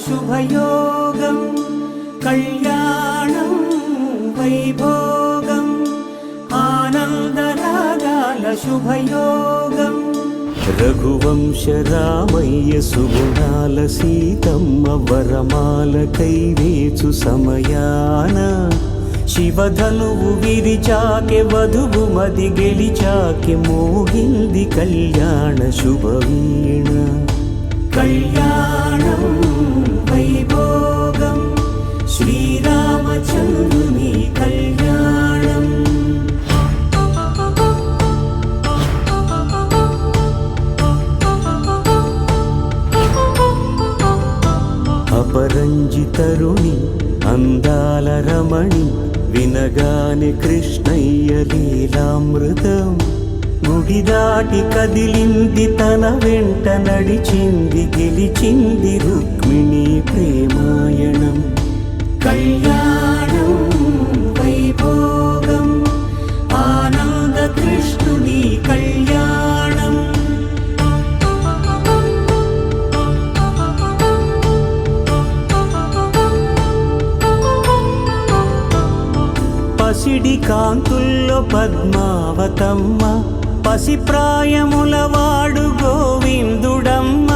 శుభయోగం కళ్యాణం వైభోగం ఆనందరాగాల శుభయోగం రఘువంశ రామయ్య సుగుణాల సీతమ్మ వరమాల కైవేచు సమయాన శివధనువు విరిచాకె వధువు మది గెలిచాకె మోగింది కళ్యాణ శుభవీణ కళ్యాణం వైభోగం శ్రీరామచంద్రుని కళ్యాణం అపరంజి తరుణి అందాల రమణి వినగానే కృష్ణయ్య లీలామృతం గుడి దాటి కదిలింది తన వెంట నడిచింది గెలిచింది రుక్మిణి ప్రేమాయణం కళ్యాణం వైభోగం ఆనంద కృష్ణుని కళ్యాణం పసిడి కాంతుల్లో పద్మావతమ్మ పసిప్రాయముల వాడు గోవిందుడమ్మ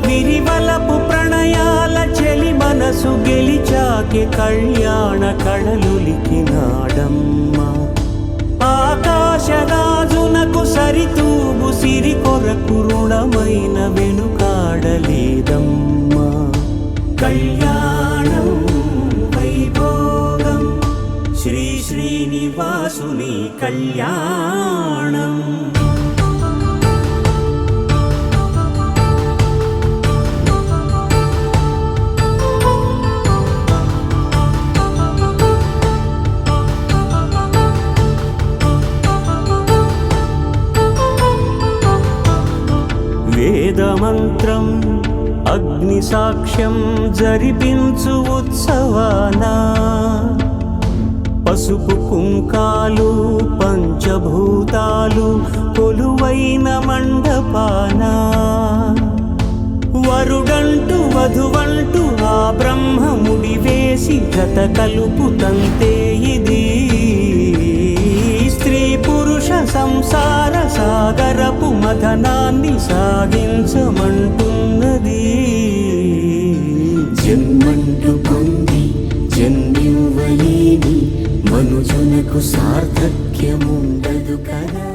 విరివలపు ప్రణయాల చెలి మనసు గెలిచాకే కళ్యాణ కళలులికినాడమ్మ ఆకాశరాజునకు సరితూగు సిరి కొరకు రుణమైన వెనుకాడలేదమ్మా కళ్యాణం వైభోగం శ్రీ శ్రీనివాసుని కళ్యాణం వేదమంత్రం అగ్ని సాక్ష్యం జరిపించు ఉత్సవానా పసుపు కుంకాలు పంచభూతాలు కొలువైన మండపాన వరుడంటూ వధువంటూ ఆ బ్రహ్మముడి వేసి జత కలుపుతంతే ఇది స్త్రీ పురుష సంసార సాగరపు మథనాన్ని సాగించమంటున్నది జన్మంటూ పొంది జన్మివ్వలేని మనుజునకు సార్థక్యముండదు కదా.